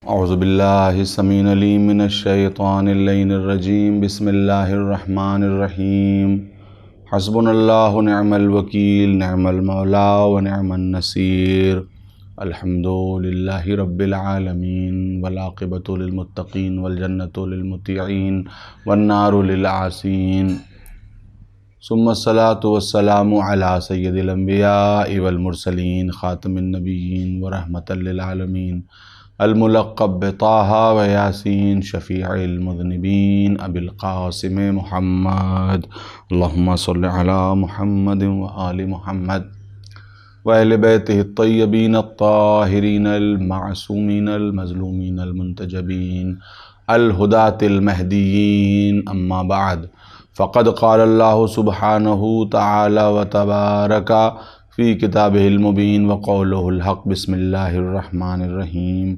اعوذ باللہ السمیع العلیم من الشیطان اللعین الرجیم بسم اللہ الرحمن الرحیم حسبنا اللہ نعم الوکیل نعم المولا ونعم النصیر الحمد للہ رب العالمین والعاقبۃ للمتقین والجنۃ للمطیعین والنار للعاصین ثم الصلاة والسلام علی سید الانبیاء والمرسلین خاتم النبیین ورحمۃ للعالمین الملقب بطٰہٰ و یاسین شفیع المذنبین ابی القاسم محمد اللہم صل علی محمد وآل محمد وأہل بیتہ الطیبین الطاہرین المعصومین المظلومین المنتجبین الہداة المہدیین اما بعد فقد قال اللہ سبحانہ تعالی وتبارک فی کتابہ المبین وقولہ الحق بسم اللہ الرحمن الرحیم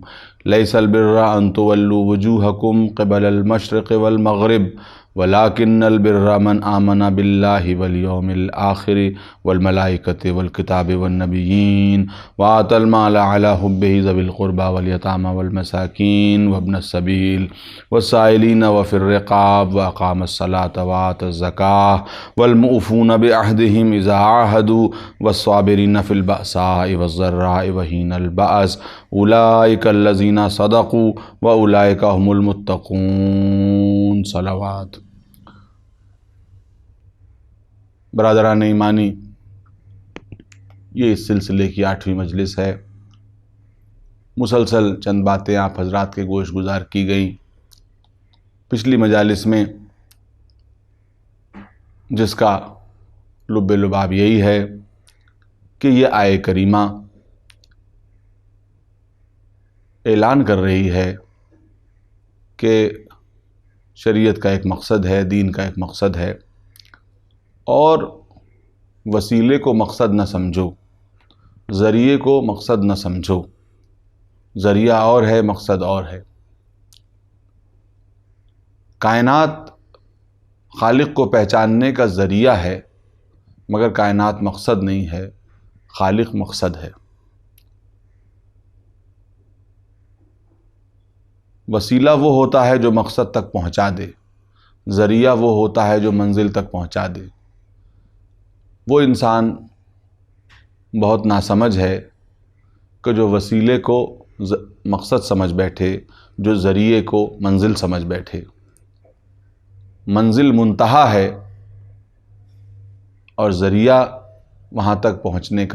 لیس البر ان تولوا وجوہکم قبل المشرق والمغرب ولكن البر من آمن باللہ والیوم الآخر والملائکۃ والکتاب والنبیین وآتى المال على حبہ ذوی القربى والیتامى والمساکین وابن السبیل والسائلین وفی الرقاب واقام الصلاة وآتى الزکاة والمؤفون بعہدہم اذا عاہدوا والصابرین فی البأساء والضراء وحین البأس اولئک الذین صدقوا واولئک هم المتقون صلوات۔ برادران ایمانی، یہ اس سلسلے کی 8ویں مجلس ہے۔ مسلسل چند باتیں آپ حضرات کے گوش گزار کی گئیں پچھلی مجالس میں، جس کا لب لباب یہی ہے کہ یہ آیہ کریمہ اعلان کر رہی ہے کہ شریعت کا ایک مقصد ہے، دین کا ایک مقصد ہے، اور وسیلے کو مقصد نہ سمجھو، ذریعے کو مقصد نہ سمجھو۔ ذریعہ اور ہے، مقصد اور ہے۔ کائنات خالق کو پہچاننے کا ذریعہ ہے، مگر کائنات مقصد نہیں ہے، خالق مقصد ہے۔ وسیلہ وہ ہوتا ہے جو مقصد تک پہنچا دے، ذریعہ وہ ہوتا ہے جو منزل تک پہنچا دے۔ وہ انسان بہت ناسمجھ ہے کہ جو وسیلے کو مقصد سمجھ بیٹھے، جو ذریعے کو منزل سمجھ بیٹھے۔ منزل منتہا ہے اور ذریعہ وہاں تک پہنچنے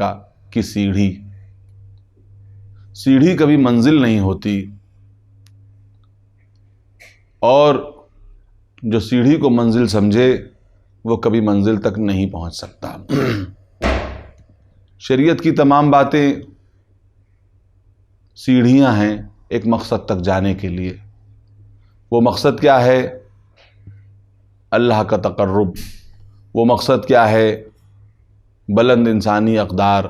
کی سیڑھی۔ سیڑھی کبھی منزل نہیں ہوتی، اور جو سیڑھی کو منزل سمجھے وہ کبھی منزل تک نہیں پہنچ سکتا۔ شریعت کی تمام باتیں سیڑھیاں ہیں ایک مقصد تک جانے کے لیے۔ وہ مقصد کیا ہے؟ اللہ کا تقرب۔ وہ مقصد کیا ہے؟ بلند انسانی اقدار۔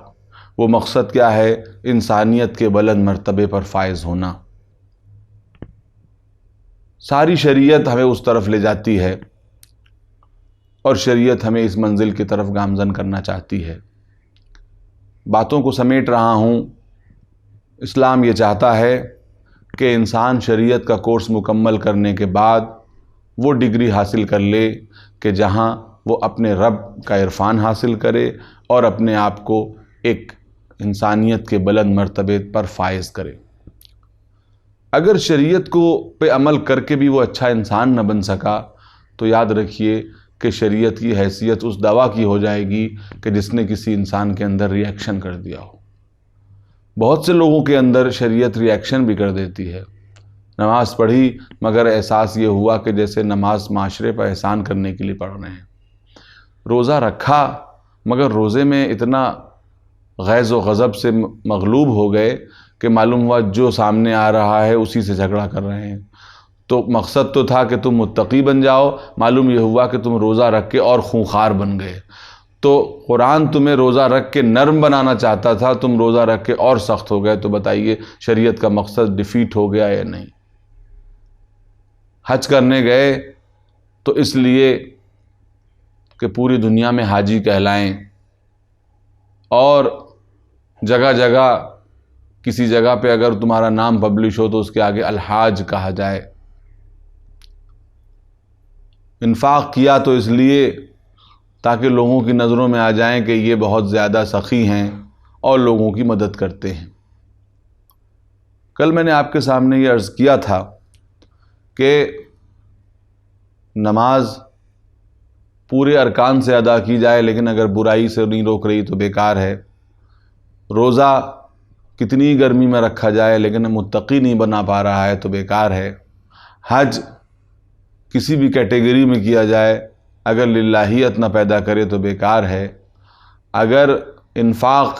وہ مقصد کیا ہے؟ انسانیت کے بلند مرتبے پر فائز ہونا۔ ساری شریعت ہمیں اس طرف لے جاتی ہے، اور شریعت ہمیں اس منزل کی طرف گامزن کرنا چاہتی ہے۔ باتوں کو سمیٹ رہا ہوں۔ اسلام یہ چاہتا ہے کہ انسان شریعت کا کورس مکمل کرنے کے بعد وہ ڈگری حاصل کر لے کہ جہاں وہ اپنے رب کا عرفان حاصل کرے اور اپنے آپ کو ایک انسانیت کے بلند مرتبے پر فائز کرے۔ اگر شریعت کو پہ عمل کر کے بھی وہ اچھا انسان نہ بن سکا تو یاد رکھیے کہ شریعت کی حیثیت اس دوا کی ہو جائے گی کہ جس نے کسی انسان کے اندر ری ایکشن کر دیا ہو۔ بہت سے لوگوں کے اندر شریعت ری ایکشن بھی کر دیتی ہے۔ نماز پڑھی مگر احساس یہ ہوا کہ جیسے نماز معاشرے پر احسان کرنے کے لیے پڑھ رہے ہیں۔ روزہ رکھا مگر روزے میں اتنا غیظ و غضب سے مغلوب ہو گئے کہ معلوم ہوا جو سامنے آ رہا ہے اسی سے جھگڑا کر رہے ہیں۔ تو مقصد تو تھا کہ تم متقی بن جاؤ، معلوم یہ ہوا کہ تم روزہ رکھ کے اور خونخوار بن گئے۔ تو قرآن تمہیں روزہ رکھ کے نرم بنانا چاہتا تھا، تم روزہ رکھ کے اور سخت ہو گئے۔ تو بتائیے شریعت کا مقصد ڈیفیٹ ہو گیا یا نہیں؟ حج کرنے گئے تو اس لیے کہ پوری دنیا میں حاجی کہلائیں، اور جگہ جگہ کسی جگہ پہ اگر تمہارا نام پبلش ہو تو اس کے آگے الحاج کہا جائے۔ انفاق کیا تو اس لیے تاکہ لوگوں کی نظروں میں آ جائیں کہ یہ بہت زیادہ سخی ہیں اور لوگوں کی مدد کرتے ہیں۔ کل میں نے آپ کے سامنے یہ عرض کیا تھا کہ نماز پورے ارکان سے ادا کی جائے لیکن اگر برائی سے نہیں روک رہی تو بیکار ہے۔ روزہ کتنی گرمی میں رکھا جائے لیکن متقی نہیں بنا پا رہا ہے تو بیکار ہے۔ حج کسی بھی کیٹیگری میں کیا جائے اگر للہیت نہ پیدا کرے تو بیکار ہے۔ اگر انفاق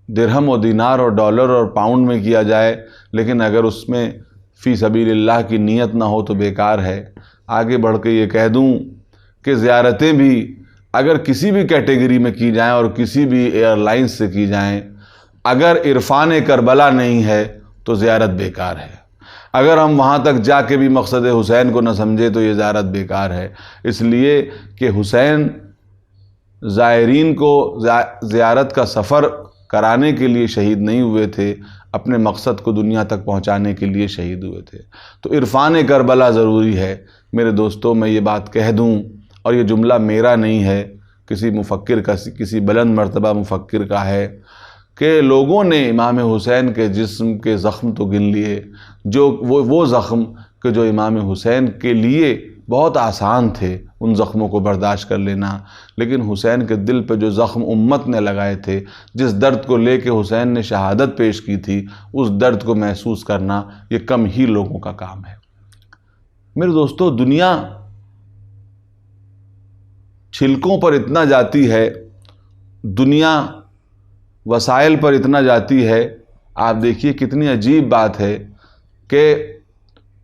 درہم و دینار اور ڈالر اور پاؤنڈ میں کیا جائے لیکن اگر اس میں فی سبیل اللہ کی نیت نہ ہو تو بیکار ہے۔ آگے بڑھ کے یہ کہہ دوں کہ زیارتیں بھی اگر کسی بھی کیٹیگری میں کی جائیں اور کسی بھی ایئر لائنز سے کی جائیں، اگر عرفان کربلا نہیں ہے تو زیارت بیکار ہے۔ اگر ہم وہاں تک جا کے بھی مقصد حسین کو نہ سمجھے تو یہ زیارت بیکار ہے، اس لیے کہ حسین زائرین کو زیارت کا سفر کرانے کے لیے شہید نہیں ہوئے تھے، اپنے مقصد کو دنیا تک پہنچانے کے لیے شہید ہوئے تھے۔ تو عرفان کربلا ضروری ہے۔ میرے دوستوں، میں یہ بات کہہ دوں، اور یہ جملہ میرا نہیں ہے، کسی مفکر کا، کسی بلند مرتبہ مفکر کا ہے، کہ لوگوں نے امام حسین کے جسم کے زخم تو گن لیے، جو وہ زخم کہ جو امام حسین کے لیے بہت آسان تھے ان زخموں کو برداشت کر لینا، لیکن حسین کے دل پہ جو زخم امت نے لگائے تھے، جس درد کو لے کے حسین نے شہادت پیش کی تھی، اس درد کو محسوس کرنا یہ کم ہی لوگوں کا کام ہے۔ میرے دوستو، دنیا چھلکوں پر اتنا جاتی ہے، دنیا وسائل پر اتنا جاتی ہے، آپ دیکھیے کتنی عجیب بات ہے کہ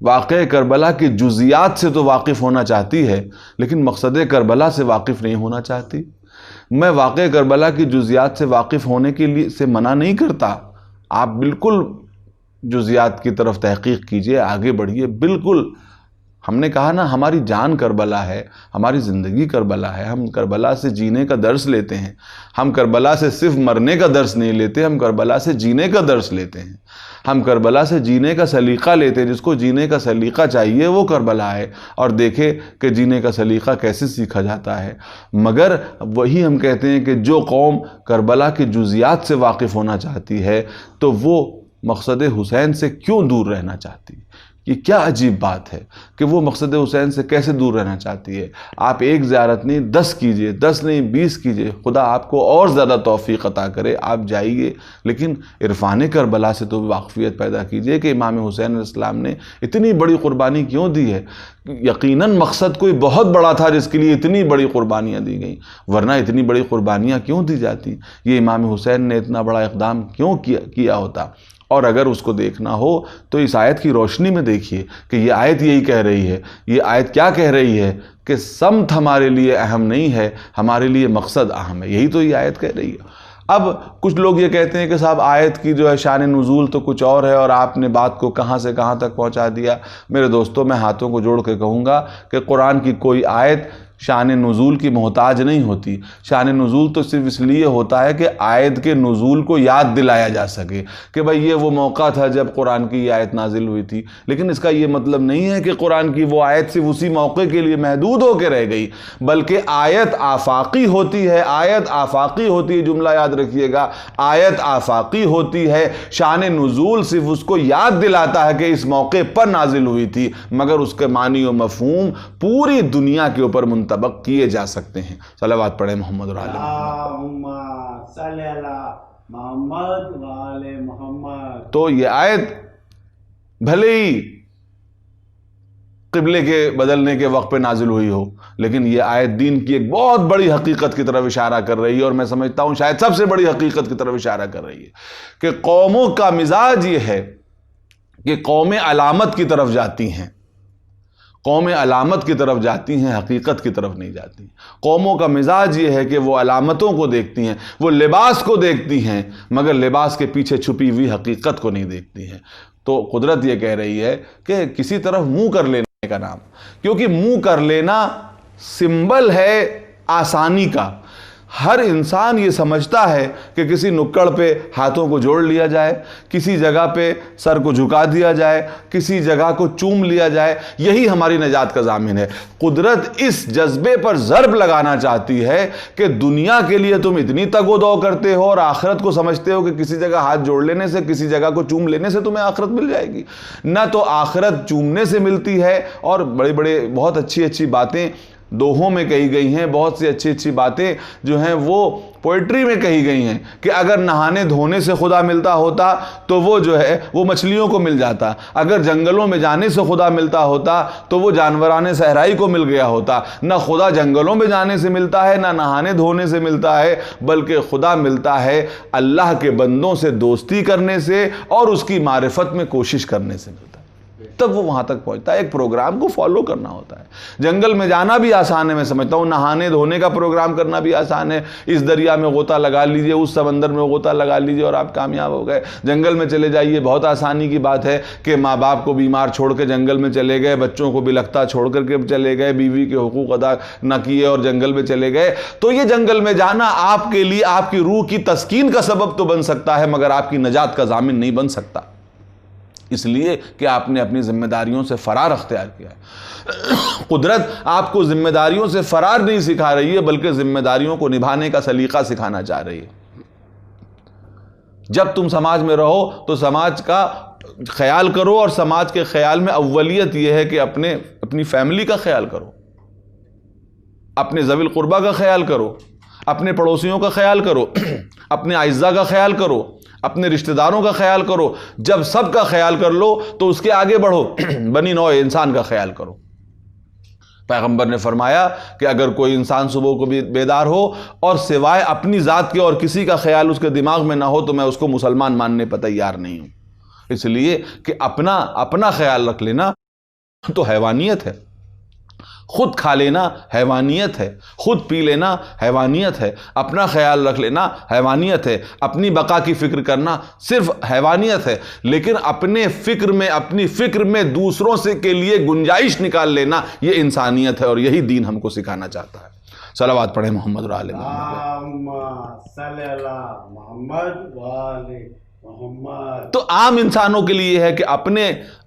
واقعہ کربلا کی جزیات سے تو واقف ہونا چاہتی ہے لیکن مقصد کربلا سے واقف نہیں ہونا چاہتی۔ میں واقعہ کربلا کی جزیات سے واقف ہونے کے لیے سے منع نہیں کرتا، آپ بالکل جزیات کی طرف تحقیق کیجئے، آگے بڑھیے، بالکل۔ ہم نے کہا نا، ہماری جان کربلا ہے، ہماری زندگی کربلا ہے، ہم کربلا سے جینے کا درس لیتے ہیں۔ ہم کربلا سے صرف مرنے کا درس نہیں لیتے، ہم کربلا سے جینے کا درس لیتے ہیں۔ ہم کربلا سے جینے کا سلیقہ لیتے ہیں، جس کو جینے کا سلیقہ چاہیے وہ کربلا ہے، اور دیکھے کہ جینے کا سلیقہ کیسے سیکھا جاتا ہے۔ مگر وہی ہم کہتے ہیں کہ جو قوم کربلا کی جزیات سے واقف ہونا چاہتی ہے تو وہ مقصد حسین سے کیوں دور رہنا چاہتی ہے؟ یہ کیا عجیب بات ہے کہ وہ مقصد حسین سے کیسے دور رہنا چاہتی ہے؟ آپ ایک زیارت نہیں 10 کیجئے، 10 نہیں 20 کیجئے، خدا آپ کو اور زیادہ توفیق عطا کرے، آپ جائیے، لیکن عرفان کربلا سے تو واقفیت پیدا کیجئے کہ امام حسین علیہ السلام نے اتنی بڑی قربانی کیوں دی ہے۔ یقیناً مقصد کوئی بہت بڑا تھا جس کے لیے اتنی بڑی قربانیاں دی گئیں، ورنہ اتنی بڑی قربانیاں کیوں دی جاتی؟ یہ امام حسین نے اتنا بڑا اقدام کیوں کیا ہوتا؟ اور اگر اس کو دیکھنا ہو تو اس آیت کی روشنی میں دیکھیے کہ یہ آیت یہی کہہ رہی ہے۔ یہ آیت کیا کہہ رہی ہے کہ سمت ہمارے لیے اہم نہیں ہے، ہمارے لیے مقصد اہم ہے۔ یہی تو یہ آیت کہہ رہی ہے۔ اب کچھ لوگ یہ کہتے ہیں کہ صاحب آیت کی جو ہے شان نزول تو کچھ اور ہے اور آپ نے بات کو کہاں سے کہاں تک پہنچا دیا۔ میرے دوستوں، میں ہاتھوں کو جوڑ کے کہوں گا کہ قرآن کی کوئی آیت شان نزول کی محتاج نہیں ہوتی۔ شان نزول تو صرف اس لیے ہوتا ہے کہ آیت کے نزول کو یاد دلایا جا سکے کہ بھئی یہ وہ موقع تھا جب قرآن کی یہ آیت نازل ہوئی تھی، لیکن اس کا یہ مطلب نہیں ہے کہ قرآن کی وہ آیت صرف اسی موقع کے لیے محدود ہو کے رہ گئی، بلکہ آیت آفاقی ہوتی ہے۔ آیت آفاقی ہوتی ہے، جملہ یاد رکھیے گا، آیت آفاقی ہوتی ہے۔ شان نزول صرف اس کو یاد دلاتا ہے کہ اس موقع پر نازل ہوئی تھی، مگر اس کے معنی و مفہوم پوری دنیا کے اوپر منطبق کیے جا سکتے ہیں۔ صلوات پڑھیں محمد اور آل اللہم صلی علی محمد و آل محمد۔ تو یہ آیت بھلے ہی قبلے کے بدلنے کے وقت پہ نازل ہوئی ہو، لیکن یہ آیت دین کی ایک بہت بڑی حقیقت کی طرف اشارہ کر رہی ہے، اور میں سمجھتا ہوں شاید سب سے بڑی حقیقت کی طرف اشارہ کر رہی ہے کہ قوموں کا مزاج یہ ہے کہ قومیں علامت کی طرف جاتی ہیں، قومیں علامت کی طرف جاتی ہیں، حقیقت کی طرف نہیں جاتی۔ قوموں کا مزاج یہ ہے کہ وہ علامتوں کو دیکھتی ہیں، وہ لباس کو دیکھتی ہیں، مگر لباس کے پیچھے چھپی ہوئی حقیقت کو نہیں دیکھتی ہیں۔ تو قدرت یہ کہہ رہی ہے کہ کسی طرف منہ کر لینے کا نام، کیونکہ منہ کر لینا سمبل ہے آسانی کا۔ ہر انسان یہ سمجھتا ہے کہ کسی نکڑ پہ ہاتھوں کو جوڑ لیا جائے، کسی جگہ پہ سر کو جھکا دیا جائے، کسی جگہ کو چوم لیا جائے، یہی ہماری نجات کا ضامن ہے۔ قدرت اس جذبے پر ضرب لگانا چاہتی ہے کہ دنیا کے لیے تم اتنی تگ و دو کرتے ہو اور آخرت کو سمجھتے ہو کہ کسی جگہ ہاتھ جوڑ لینے سے، کسی جگہ کو چوم لینے سے تمہیں آخرت مل جائے گی۔ نہ تو آخرت چومنے سے ملتی ہے، اور بڑے بہت اچھی باتیں دوہوں میں کہی گئی ہیں، بہت سی اچھی باتیں جو ہیں وہ پوئٹری میں کہی گئی ہیں کہ اگر نہانے دھونے سے خدا ملتا ہوتا تو وہ جو ہے وہ مچھلیوں کو مل جاتا، اگر جنگلوں میں جانے سے خدا ملتا ہوتا تو وہ جانوران صحرائی کو مل گیا ہوتا۔ نہ خدا جنگلوں میں جانے سے ملتا ہے، نہ نہانے دھونے سے ملتا ہے، بلکہ خدا ملتا ہے اللہ کے بندوں سے دوستی کرنے سے اور اس کی معرفت میں کوشش کرنے سے ملتا ہے، تب وہ وہاں تک پہنچتا ہے۔ ایک پروگرام کو فالو کرنا ہوتا ہے۔ جنگل میں جانا بھی آسان ہے، میں سمجھتا ہوں نہانے دھونے کا پروگرام کرنا بھی آسان ہے۔ اس دریا میں غوطہ لگا لیجئے، اس سمندر میں غوطہ لگا لیجئے اور آپ کامیاب ہو گئے۔ جنگل میں چلے جائیے، بہت آسانی کی بات ہے کہ ماں باپ کو بیمار چھوڑ کے جنگل میں چلے گئے، بچوں کو بلکتا چھوڑ کر کے چلے گئے، بیوی کے حقوق ادا نہ کیے اور جنگل میں چلے گئے۔ تو یہ جنگل میں جانا آپ کے لیے آپ کی روح کی تسکین کا سبب تو بن سکتا ہے، مگر آپ کی نجات کا ضامن نہیں بن سکتا، اس لیے کہ آپ نے اپنی ذمہ داریوں سے فرار اختیار کیا ہے۔ قدرت آپ کو ذمہ داریوں سے فرار نہیں سکھا رہی ہے، بلکہ ذمہ داریوں کو نبھانے کا سلیقہ سکھانا چاہ رہی ہے۔ جب تم سماج میں رہو تو سماج کا خیال کرو، اور سماج کے خیال میں اولیت یہ ہے کہ اپنی فیملی کا خیال کرو، اپنے ذوی القربہ کا خیال کرو، اپنے پڑوسیوں کا خیال کرو، اپنے اعزاء کا خیال کرو، اپنے رشتہ داروں کا خیال کرو۔ جب سب کا خیال کر لو تو اس کے آگے بڑھو، بنی نوع انسان کا خیال کرو۔ پیغمبر نے فرمایا کہ اگر کوئی انسان صبح کو بیدار ہو اور سوائے اپنی ذات کے اور کسی کا خیال اس کے دماغ میں نہ ہو تو میں اس کو مسلمان ماننے پر تیار نہیں ہوں، اس لیے کہ اپنا خیال رکھ لینا تو حیوانیت ہے، خود کھا لینا حیوانیت ہے، خود پی لینا حیوانیت ہے، اپنا خیال رکھ لینا حیوانیت ہے، اپنی بقا کی فکر کرنا صرف حیوانیت ہے، لیکن اپنی فکر میں دوسروں سے کے لیے گنجائش نکال لینا یہ انسانیت ہے، اور یہی دین ہم کو سکھانا چاہتا ہے۔ صلوات پڑھیں محمد اور آل محمد۔ صلی اللہ محمد وآل محمد۔ تو عام انسانوں کے لیے ہے کہ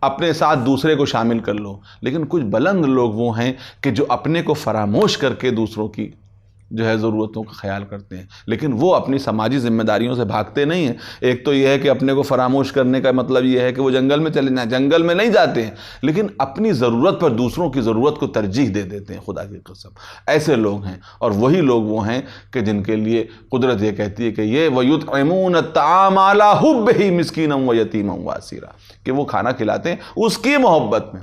اپنے ساتھ دوسرے کو شامل کر لو، لیکن کچھ بلند لوگ وہ ہیں کہ جو اپنے کو فراموش کر کے دوسروں کی جو ہے ضرورتوں کا خیال کرتے ہیں، لیکن وہ اپنی سماجی ذمہ داریوں سے بھاگتے نہیں ہیں۔ ایک تو یہ ہے کہ اپنے کو فراموش کرنے کا مطلب یہ ہے کہ وہ جنگل میں چلے جائیں، جنگل میں نہیں جاتے ہیں، لیکن اپنی ضرورت پر دوسروں کی ضرورت کو ترجیح دے دیتے ہیں، خدا کی قسم ایسے لوگ ہیں۔ اور وہی لوگ وہ ہیں کہ جن کے لیے قدرت یہ کہتی ہے کہ یہ وَيُطْعِمُونَ الطَّعَامَ عَلَىٰ حُبِّهِ مِسْكِينًا وَيَتِيمًا وَأَسِيرًا، کہ وہ کھانا کھلاتے ہیں اس کی محبت میں،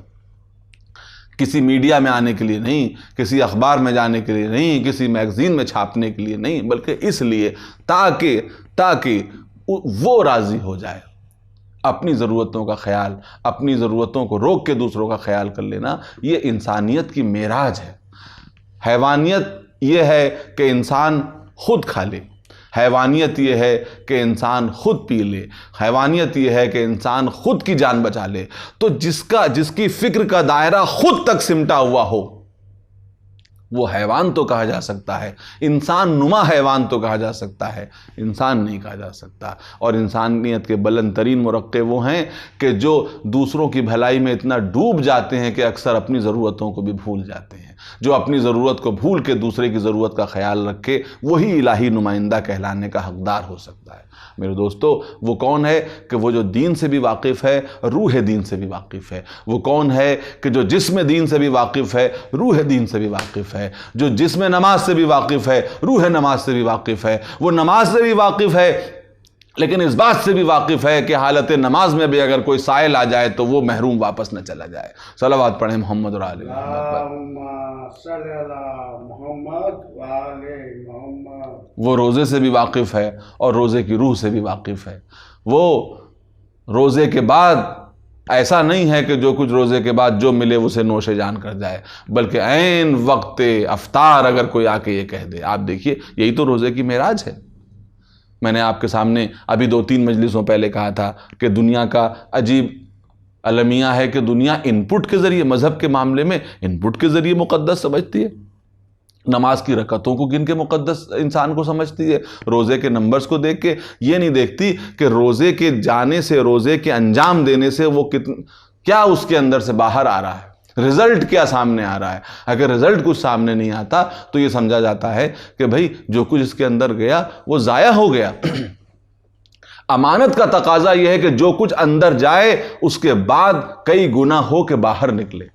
کسی میڈیا میں آنے کے لیے نہیں، کسی اخبار میں جانے کے لیے نہیں، کسی میگزین میں چھاپنے کے لیے نہیں، بلکہ اس لیے تاکہ وہ راضی ہو جائے۔ اپنی ضرورتوں کا خیال، اپنی ضرورتوں کو روک کے دوسروں کا خیال کر لینا یہ انسانیت کی معراج ہے۔ حیوانیت یہ ہے کہ انسان خود کھا لے، حیوانیت یہ ہے کہ انسان خود پی لے، حیوانیت یہ ہے کہ انسان خود کی جان بچا لے۔ تو جس کی فکر کا دائرہ خود تک سمٹا ہوا ہو وہ حیوان تو کہا جا سکتا ہے، انسان نما حیوان تو کہا جا سکتا ہے، انسان نہیں کہا جا سکتا۔ اور انسانیت کے بلند ترین مرقع وہ ہیں کہ جو دوسروں کی بھلائی میں اتنا ڈوب جاتے ہیں کہ اکثر اپنی ضرورتوں کو بھی بھول جاتے ہیں۔ جو اپنی ضرورت کو بھول کے دوسرے کی ضرورت کا خیال رکھے وہی الہی نمائندہ کہلانے کا حقدار ہو سکتا ہے۔ میرے دوستو، وہ کون ہے کہ وہ جو دین سے بھی واقف ہے، روح دین سے بھی واقف ہے؟ وہ کون ہے کہ جو جسم دین سے بھی واقف ہے، روح دین سے بھی واقف ہے؟ جو جسم نماز سے بھی واقف ہے، روح نماز سے بھی واقف ہے؟ وہ نماز سے بھی واقف ہے، لیکن اس بات سے بھی واقف ہے کہ حالت نماز میں بھی اگر کوئی سائل آ جائے تو وہ محروم واپس نہ چلا جائے۔ صلوات پڑھیں محمد اور آل محمد۔ صلی اللہ محمد وآل محمد۔ وہ روزے سے بھی واقف ہے اور روزے کی روح سے بھی واقف ہے۔ وہ روزے کے بعد ایسا نہیں ہے کہ جو کچھ روزے کے بعد جو ملے اسے نوش جان کر جائے، بلکہ عین وقت افطار اگر کوئی آ کے یہ کہہ دے۔ آپ دیکھیے، یہی تو روزے کی معراج ہے۔ میں نے آپ کے سامنے ابھی 2-3 مجلسوں پہلے کہا تھا کہ دنیا کا عجیب المیہ ہے کہ دنیا ان پٹ کے ذریعے، مذہب کے معاملے میں ان پٹ کے ذریعے مقدس سمجھتی ہے۔ نماز کی رکعتوں کو گن کے مقدس انسان کو سمجھتی ہے، روزے کے نمبرز کو دیکھ کے یہ نہیں دیکھتی کہ روزے کے جانے سے، روزے کے انجام دینے سے وہ کیا اس کے اندر سے باہر آ رہا ہے، رزلٹ کیا سامنے آ رہا ہے۔ اگر رزلٹ کچھ سامنے نہیں آتا تو یہ سمجھا جاتا ہے کہ بھائی جو کچھ اس کے اندر گیا وہ ضائع ہو گیا۔ امانت کا تقاضا یہ ہے کہ جو کچھ اندر جائے اس کے بعد کئی گنا ہو کے باہر نکلے۔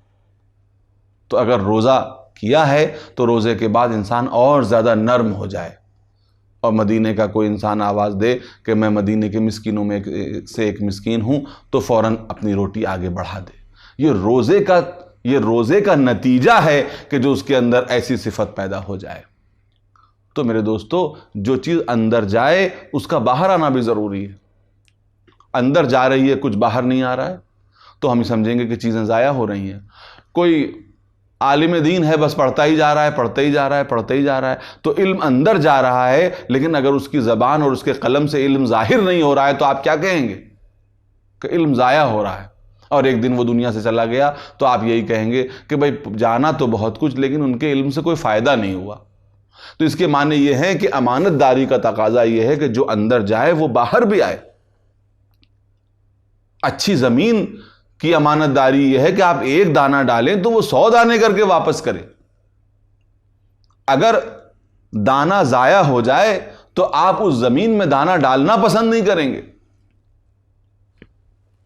تو اگر روزہ کیا ہے تو روزے کے بعد انسان اور زیادہ نرم ہو جائے، اور مدینے کا کوئی انسان آواز دے کہ میں مدینے کے مسکینوں میں سے ایک مسکین ہوں تو فوراً اپنی روٹی آگے بڑھا دے۔ یہ روزے کا نتیجہ ہے کہ جو اس کے اندر ایسی صفت پیدا ہو جائے۔ تو میرے دوستو، جو چیز اندر جائے اس کا باہر آنا بھی ضروری ہے۔ اندر جا رہی ہے، کچھ باہر نہیں آ رہا ہے تو ہم سمجھیں گے کہ چیزیں ضائع ہو رہی ہیں۔ کوئی عالم دین ہے، بس پڑھتا ہی جا رہا ہے، پڑھتا ہی جا رہا ہے، پڑھتا ہی جا رہا ہے، تو علم اندر جا رہا ہے، لیکن اگر اس کی زبان اور اس کے قلم سے علم ظاہر نہیں ہو رہا ہے تو آپ کیا کہیں گے؟ کہ علم ضائع ہو رہا ہے۔ اور ایک دن وہ دنیا سے چلا گیا تو آپ یہی کہیں گے کہ بھائی جانا تو بہت کچھ، لیکن ان کے علم سے کوئی فائدہ نہیں ہوا۔ تو اس کے معنی یہ ہے کہ امانت داری کا تقاضا یہ ہے کہ جو اندر جائے وہ باہر بھی آئے۔ اچھی زمین کی امانت داری یہ ہے کہ آپ ایک دانہ ڈالیں تو وہ 100 دانے کر کے واپس کریں۔ اگر دانہ ضائع ہو جائے تو آپ اس زمین میں دانہ ڈالنا پسند نہیں کریں گے۔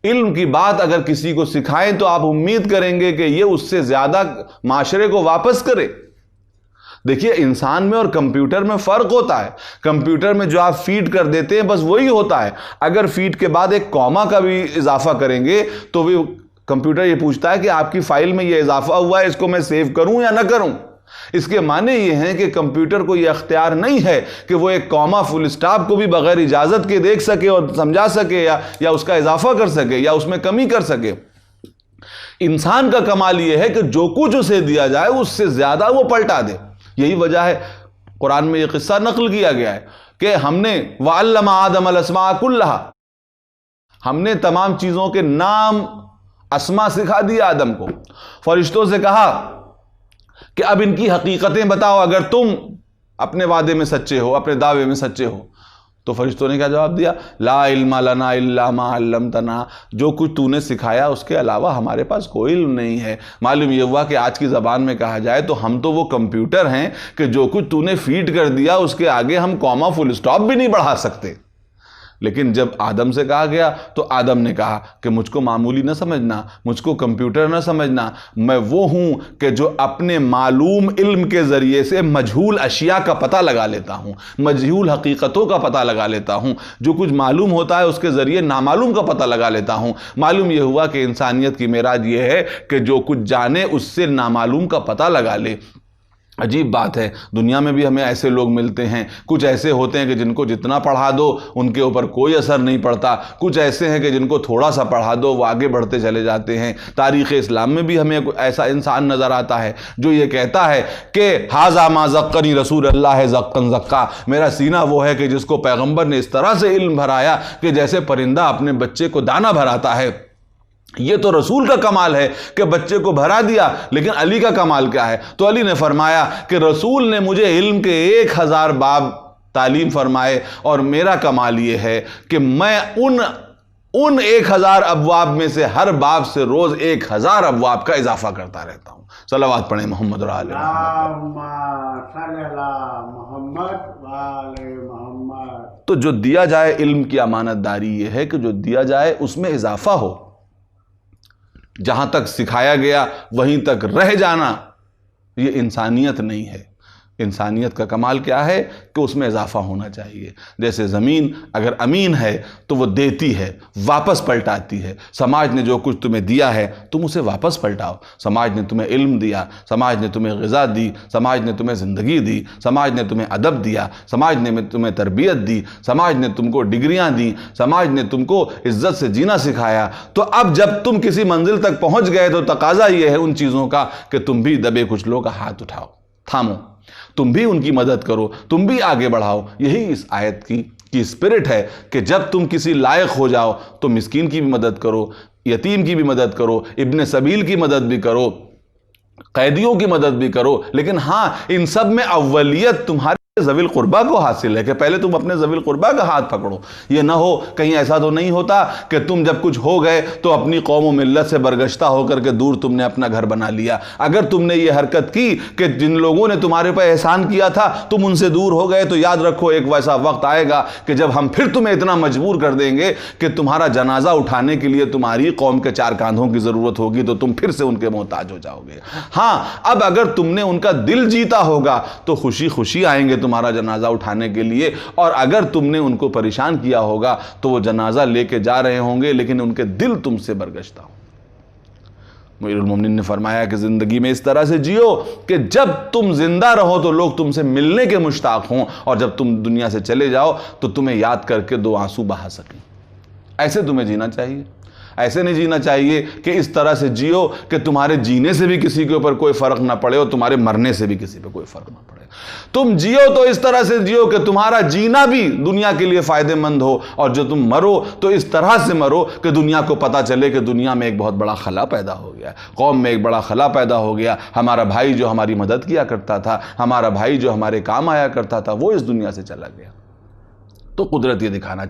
علم کی بات اگر کسی کو سکھائیں تو آپ امید کریں گے کہ یہ اس سے زیادہ معاشرے کو واپس کرے۔ دیکھیے، انسان میں اور کمپیوٹر میں فرق ہوتا ہے۔ کمپیوٹر میں جو آپ فیڈ کر دیتے ہیں بس وہی ہوتا ہے۔ اگر فیڈ کے بعد ایک کوما کا بھی اضافہ کریں گے تو بھی کمپیوٹر یہ پوچھتا ہے کہ آپ کی فائل میں یہ اضافہ ہوا ہے، اس کو میں سیو کروں یا نہ کروں۔ اس کے معنی یہ ہیں کہ کمپیوٹر کو یہ اختیار نہیں ہے کہ وہ ایک کوما فل اسٹاپ کو بھی بغیر اجازت کے دیکھ سکے اور سمجھا سکے یا اس کا اضافہ کر سکے یا اس میں کمی کر سکے۔ انسان کا کمال یہ ہے کہ جو کچھ اسے دیا جائے اس سے زیادہ وہ پلٹا دے۔ یہی وجہ ہے قرآن میں یہ قصہ نقل کیا گیا ہے کہ ہم نے وَعَلَّمَ آدَمَ الْأَسْمَاءَ كُلَّهَا، ہم نے تمام چیزوں کے نام اسما سکھا دیا آدم کو۔ فرشتوں سے کہا کہ اب ان کی حقیقتیں بتاؤ، اگر تم اپنے وعدے میں سچے ہو، اپنے دعوے میں سچے ہو۔ تو فرشتوں نے کیا جواب دیا؟ لا علم لنا الا ما علمتنا، جو کچھ تو نے سکھایا اس کے علاوہ ہمارے پاس کوئی علم نہیں ہے۔ معلوم یہ ہوا کہ آج کی زبان میں کہا جائے تو ہم تو وہ کمپیوٹر ہیں کہ جو کچھ تو نے فیڈ کر دیا اس کے آگے ہم کوما فل اسٹاپ بھی نہیں بڑھا سکتے۔ لیکن جب آدم سے کہا گیا تو آدم نے کہا کہ مجھ کو معمولی نہ سمجھنا، مجھ کو کمپیوٹر نہ سمجھنا، میں وہ ہوں کہ جو اپنے معلوم علم کے ذریعے سے مجہول اشیاء کا پتہ لگا لیتا ہوں، مجہول حقیقتوں کا پتہ لگا لیتا ہوں، جو کچھ معلوم ہوتا ہے اس کے ذریعے نامعلوم کا پتہ لگا لیتا ہوں۔ معلوم یہ ہوا کہ انسانیت کی معراج یہ ہے کہ جو کچھ جانے اس سے نامعلوم کا پتہ لگا لے۔ عجیب بات ہے، دنیا میں بھی ہمیں ایسے لوگ ملتے ہیں، کچھ ایسے ہوتے ہیں کہ جن کو جتنا پڑھا دو ان کے اوپر کوئی اثر نہیں پڑتا، کچھ ایسے ہیں کہ جن کو تھوڑا سا پڑھا دو وہ آگے بڑھتے چلے جاتے ہیں۔ تاریخ اسلام میں بھی ہمیں ایسا انسان نظر آتا ہے جو یہ کہتا ہے کہ ھذا ما زقنی رسول اللہ زقا زقا، میرا سینہ وہ ہے کہ جس کو پیغمبر نے اس طرح سے علم بھرایا کہ جیسے پرندہ اپنے بچے کو دانہ بھراتا ہے۔ یہ تو رسول کا کمال ہے کہ بچے کو بھرا دیا، لیکن علی کا کمال کیا ہے؟ تو علی نے فرمایا کہ رسول نے مجھے علم کے 1000 باب تعلیم فرمائے، اور میرا کمال یہ ہے کہ میں ان 1000 ابواب میں سے ہر باب سے روز 1000 ابواب کا اضافہ کرتا رہتا ہوں۔ صلوات پڑھیں محمد اور آل محمد۔ تو جو دیا جائے علم کی امانت داری یہ ہے کہ جو دیا جائے اس میں اضافہ ہو، جہاں تک سکھایا گیا وہیں تک رہ جانا یہ انسانیت نہیں ہے۔ انسانیت کا کمال کیا ہے کہ اس میں اضافہ ہونا چاہیے۔ جیسے زمین اگر امین ہے تو وہ دیتی ہے، واپس پلٹاتی ہے۔ سماج نے جو کچھ تمہیں دیا ہے تم اسے واپس پلٹاؤ۔ سماج نے تمہیں علم دیا، سماج نے تمہیں غذا دی، سماج نے تمہیں زندگی دی، سماج نے تمہیں ادب دیا، سماج نے تمہیں تربیت دی، سماج نے تم کو ڈگریاں دیں، سماج نے تم کو عزت سے جینا سکھایا۔ تو اب جب تم کسی منزل تک پہنچ گئے تو تقاضا یہ ہے ان چیزوں کا کہ تم بھی دبے کچلوں کا ہاتھ اٹھاؤ، تھامو، تم بھی ان کی مدد کرو، تم بھی آگے بڑھاؤ۔ یہی اس آیت کی اسپرٹ ہے کہ جب تم کسی لائق ہو جاؤ تو مسکین کی بھی مدد کرو، یتیم کی بھی مدد کرو، ابن سبیل کی مدد بھی کرو، قیدیوں کی مدد بھی کرو، لیکن ہاں ان سب میں اولیت تمہارے ذوی القربہ کو حاصل ہے کہ پہلے تم اپنے ذوی القربہ کا ہاتھ پکڑو۔ یہ نہ ہو کہیں ایسا تو نہیں ہوتا کہ تم جب کچھ ہو گئے تو اپنی قوم و ملت سے برگشتہ ہو کر کے دور تم نے اپنا گھر بنا لیا۔ اگر تم نے یہ حرکت کی کہ جن لوگوں نے تمہارے پہ احسان کیا تھا تم ان سے دور ہو گئے، تو یاد رکھو ایک ویسا وقت آئے گا کہ جب ہم پھر تمہیں اتنا مجبور کر دیں گے کہ تمہارا جنازہ اٹھانے کے لیے تمہاری قوم کے 4 کاندھوں کی ضرورت ہوگی، تو تم پھر سے ان کے محتاج ہو جاؤ گے۔ ہاں اب اگر تم نے ان کا دل جیتا ہوگا تو خوشی خوشی آئیں گے تمہارا جنازہ اٹھانے کے لیے، اور اگر تم نے ان کو پریشان کیا ہوگا تو وہ جنازہ لے کے جا رہے ہوں گے لیکن ان کے دل تم سے برگشتہ ہوں۔ امیر المومنین نے فرمایا کہ زندگی میں اس طرح سے جیو کہ جب تم زندہ رہو تو لوگ تم سے ملنے کے مشتاق ہوں، اور جب تم دنیا سے چلے جاؤ تو تمہیں یاد کر کے 2 آنسو بہا سکیں۔ ایسے تمہیں جینا چاہیے۔ ایسے نہیں جینا چاہیے کہ اس طرح سے جیو کہ تمہارے جینے سے بھی کسی کے اوپر کوئی فرق نہ پڑے اور تمہارے مرنے سے بھی کسی پہ کوئی فرق نہ پڑے۔ تم جیو تو اس طرح سے جیو کہ تمہارا جینا بھی دنیا کے لیے فائدہ مند ہو، اور جو تم مرو تو اس طرح سے مرو کہ دنیا کو پتہ چلے کہ دنیا میں ایک بہت بڑا خلا پیدا ہو گیا، قوم میں ایک بڑا خلا پیدا ہو گیا، ہمارا بھائی جو ہماری مدد کیا کرتا تھا، ہمارا بھائی جو ہمارے کام آیا کرتا تھا، وہ اس دنیا سے چلا گیا۔ تو قدرت یہ دکھانا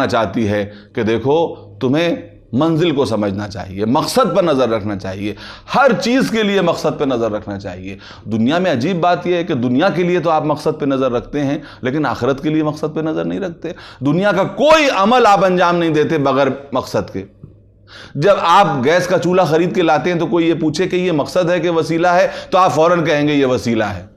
چاہتی ہے کہ دیکھو تمہیں منزل کو سمجھنا چاہیے، مقصد پر نظر رکھنا چاہیے، ہر چیز کے لیے مقصد پہ نظر رکھنا چاہیے۔ دنیا میں عجیب بات یہ ہے کہ دنیا کے لیے تو آپ مقصد پہ نظر رکھتے ہیں لیکن آخرت کے لیے مقصد پہ نظر نہیں رکھتے۔ دنیا کا کوئی عمل آپ انجام نہیں دیتے بغیر مقصد کے۔ جب آپ گیس کا چولہا خرید کے لاتے ہیں تو کوئی یہ پوچھے کہ یہ مقصد ہے کہ وسیلہ ہے، تو آپ فوراً کہیں گے یہ وسیلہ ہے۔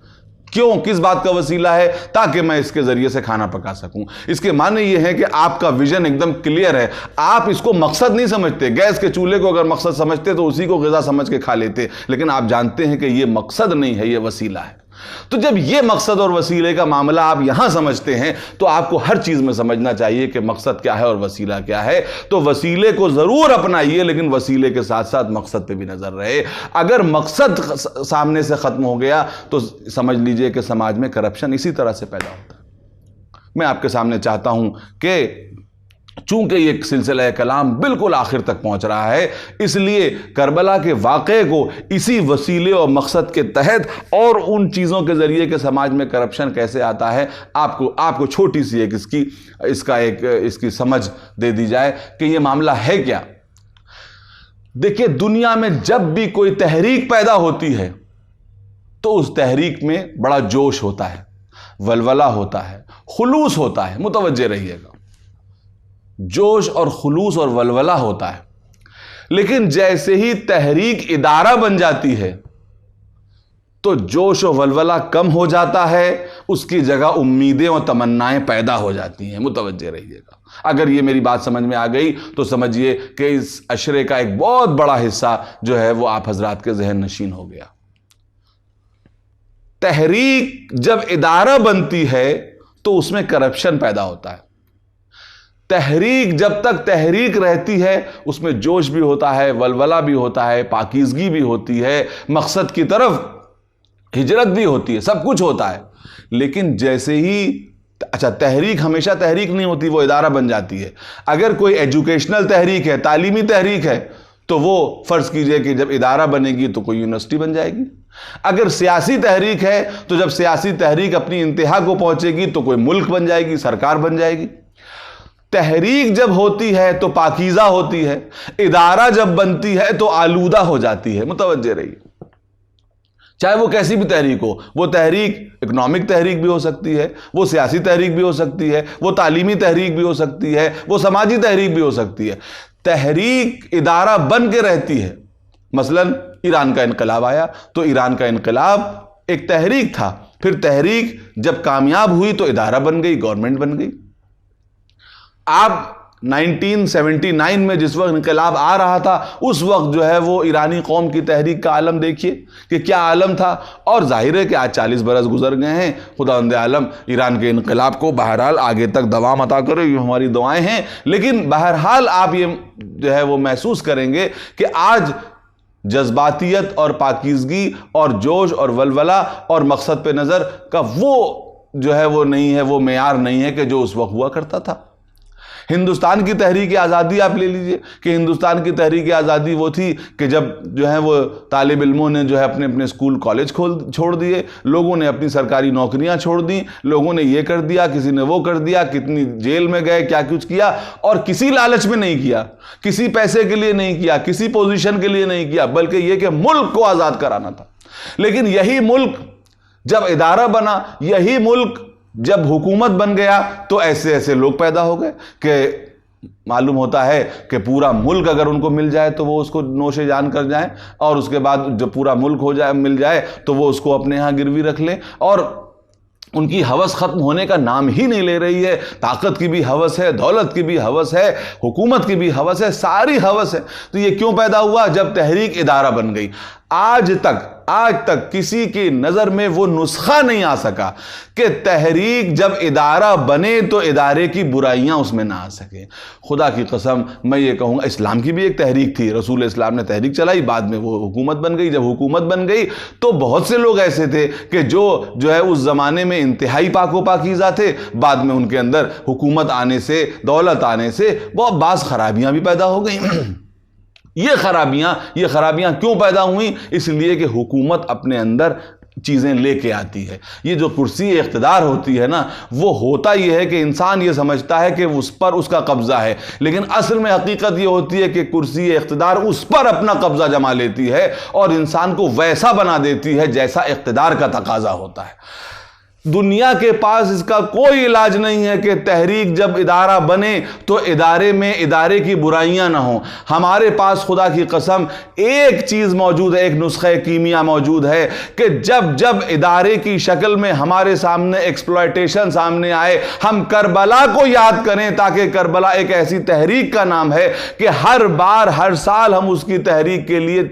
کیوں؟ کس بات کا وسیلہ ہے؟ تاکہ میں اس کے ذریعے سے کھانا پکا سکوں۔ اس کے معنی یہ ہے کہ آپ کا ویژن ایک دم کلیئر ہے، آپ اس کو مقصد نہیں سمجھتے۔ گیس کے چولہے کو اگر مقصد سمجھتے تو اسی کو غذا سمجھ کے کھا لیتے، لیکن آپ جانتے ہیں کہ یہ مقصد نہیں ہے، یہ وسیلہ ہے۔ تو جب یہ مقصد اور وسیلے کا معاملہ آپ یہاں سمجھتے ہیں تو آپ کو ہر چیز میں سمجھنا چاہیے کہ مقصد کیا ہے اور وسیلہ کیا ہے۔ تو وسیلے کو ضرور اپنائیے لیکن وسیلے کے ساتھ ساتھ مقصد پہ بھی نظر رہے۔ اگر مقصد سامنے سے ختم ہو گیا تو سمجھ لیجئے کہ سماج میں کرپشن اسی طرح سے پیدا ہوتا ہے۔ میں آپ کے سامنے چاہتا ہوں کہ چونکہ یہ سلسلہ کلام بالکل آخر تک پہنچ رہا ہے، اس لیے کربلا کے واقعے کو اسی وسیلے اور مقصد کے تحت اور ان چیزوں کے ذریعے کہ سماج میں کرپشن کیسے آتا ہے آپ کو چھوٹی سی ایک اس کی سمجھ دے دی جائے کہ یہ معاملہ ہے کیا۔ دیکھیے دنیا میں جب بھی کوئی تحریک پیدا ہوتی ہے تو اس تحریک میں بڑا جوش ہوتا ہے، ولولہ ہوتا ہے، خلوص ہوتا ہے۔ متوجہ رہیے گا، جوش اور خلوص اور ولولہ ہوتا ہے، لیکن جیسے ہی تحریک ادارہ بن جاتی ہے تو جوش و ولولہ کم ہو جاتا ہے، اس کی جگہ امیدیں اور تمنائیں پیدا ہو جاتی ہیں۔ متوجہ رہیے گا، اگر یہ میری بات سمجھ میں آ گئی تو سمجھیے کہ اس عشرے کا ایک بہت بڑا حصہ جو ہے وہ آپ حضرات کے ذہن نشین ہو گیا۔ تحریک جب ادارہ بنتی ہے تو اس میں کرپشن پیدا ہوتا ہے۔ تحریک جب تک تحریک رہتی ہے اس میں جوش بھی ہوتا ہے، ولولہ بھی ہوتا ہے، پاکیزگی بھی ہوتی ہے، مقصد کی طرف ہجرت بھی ہوتی ہے، سب کچھ ہوتا ہے۔ لیکن جیسے ہی تحریک ہمیشہ تحریک نہیں ہوتی، وہ ادارہ بن جاتی ہے۔ اگر کوئی ایجوکیشنل تحریک ہے، تعلیمی تحریک ہے، تو وہ فرض کیجئے کہ جب ادارہ بنے گی تو کوئی یونیورسٹی بن جائے گی۔ اگر سیاسی تحریک ہے تو جب سیاسی تحریک اپنی انتہا کو پہنچے گی تو کوئی ملک بن جائے گی، سرکار بن جائے گی۔ تحریک جب ہوتی ہے تو پاکیزہ ہوتی ہے، ادارہ جب بنتی ہے تو آلودہ ہو جاتی ہے۔ متوجہ رہیے، چاہے وہ کیسی بھی تحریک ہو، وہ تحریک اکنامک تحریک بھی ہو سکتی ہے، وہ سیاسی تحریک بھی ہو سکتی ہے، وہ تعلیمی تحریک بھی ہو سکتی ہے، وہ سماجی تحریک بھی ہو سکتی ہے۔ تحریک ادارہ بن کے رہتی ہے۔ مثلا ایران کا انقلاب آیا تو ایران کا انقلاب ایک تحریک تھا، پھر تحریک جب کامیاب ہوئی تو ادارہ بن گئی، گورنمنٹ بن گئی۔ آپ 1979 میں جس وقت انقلاب آ رہا تھا اس وقت جو ہے وہ ایرانی قوم کی تحریک کا عالم دیکھیے کہ کیا عالم تھا، اور ظاہر ہے کہ آج 40 برس گزر گئے ہیں۔ خداوند عالم ایران کے انقلاب کو بہرحال آگے تک دوام عطا کرے، یہ ہماری دعائیں ہیں۔ لیکن بہرحال آپ یہ جو ہے وہ محسوس کریں گے کہ آج جذباتیت اور پاکیزگی اور جوش اور ولولہ اور مقصد پہ نظر کا وہ جو ہے وہ نہیں ہے، وہ معیار نہیں ہے کہ جو اس وقت ہوا کرتا تھا۔ ہندوستان کی تحریک آزادی آپ لے لیجئے کہ ہندوستان کی تحریک آزادی وہ تھی کہ جب جو ہے وہ طالب علموں نے جو ہے اپنے اپنے اسکول کالج چھوڑ دیے، لوگوں نے اپنی سرکاری نوکریاں چھوڑ دیں، لوگوں نے یہ کر دیا، کسی نے وہ کر دیا، کتنی جیل میں گئے، کیا کچھ کیا، اور کسی لالچ میں نہیں کیا، کسی پیسے کے لیے نہیں کیا، کسی پوزیشن کے لیے نہیں کیا، بلکہ یہ کہ ملک کو آزاد کرانا تھا۔ لیکن یہی ملک جب ادارہ بنا، یہی ملک جب حکومت بن گیا، تو ایسے ایسے لوگ پیدا ہو گئے کہ معلوم ہوتا ہے کہ پورا ملک اگر ان کو مل جائے تو وہ اس کو نوش جان کر جائیں، اور اس کے بعد جب پورا ملک مل جائے تو وہ اس کو اپنے ہاں گروی رکھ لیں، اور ان کی ہوس ختم ہونے کا نام ہی نہیں لے رہی ہے۔ طاقت کی بھی ہوس ہے، دولت کی بھی ہوس ہے، حکومت کی بھی ہوس ہے، ساری ہوس ہے۔ تو یہ کیوں پیدا ہوا؟ جب تحریک ادارہ بن گئی۔ آج تک کسی کی نظر میں وہ نسخہ نہیں آ سکا کہ تحریک جب ادارہ بنے تو ادارے کی برائیاں اس میں نہ آ سکیں۔ خدا کی قسم میں یہ کہوں گا، اسلام کی بھی ایک تحریک تھی، رسول اسلام نے تحریک چلائی، بعد میں وہ حکومت بن گئی۔ جب حکومت بن گئی تو بہت سے لوگ ایسے تھے کہ جو ہے اس زمانے میں انتہائی پاک و پاکیزہ تھے، بعد میں ان کے اندر حکومت آنے سے، دولت آنے سے بہت بعض خرابیاں بھی پیدا ہو گئیں۔ یہ خرابیاں کیوں پیدا ہوئیں؟ اس لیے کہ حکومت اپنے اندر چیزیں لے کے آتی ہے۔ یہ جو کرسی اقتدار ہوتی ہے نا، وہ ہوتا یہ ہے کہ انسان یہ سمجھتا ہے کہ اس پر اس کا قبضہ ہے، لیکن اصل میں حقیقت یہ ہوتی ہے کہ کرسی اقتدار اس پر اپنا قبضہ جما لیتی ہے اور انسان کو ویسا بنا دیتی ہے جیسا اقتدار کا تقاضا ہوتا ہے۔ دنیا کے پاس اس کا کوئی علاج نہیں ہے کہ تحریک جب ادارہ بنے تو ادارے کی برائیاں نہ ہوں۔ ہمارے پاس خدا کی قسم ایک چیز موجود ہے، ایک نسخہ کیمیا موجود ہے کہ جب ادارے کی شکل میں ہمارے سامنے ایکسپلائٹیشن سامنے آئے، ہم کربلا کو یاد کریں، تاکہ کربلا ایک ایسی تحریک کا نام ہے کہ ہر سال ہم اس کی تحریک کے لیے